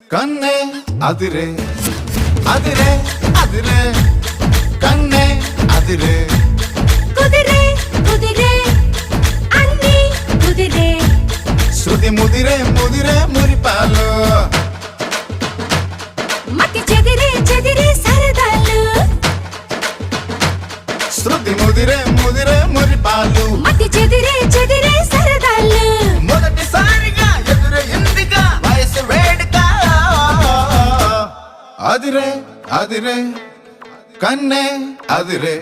కన్నే అదిరే అదిరే అదిరే కన్నే అదిరే కుదిరే కుదిరే అన్ని కుదిరే శృతి ముదిరే ముదిరే మురిపాలు మతి చెదిరే చెదిరే సరదాలు శృతి ముదిరే ముదిరే మురిపాలు మతి చెదిరే చెదిరే సరదాలు మొదటిసారిగా ఎదురే ఎందుగా వయసు వేడుక అదిరే అదిరే కన్నే అదిరే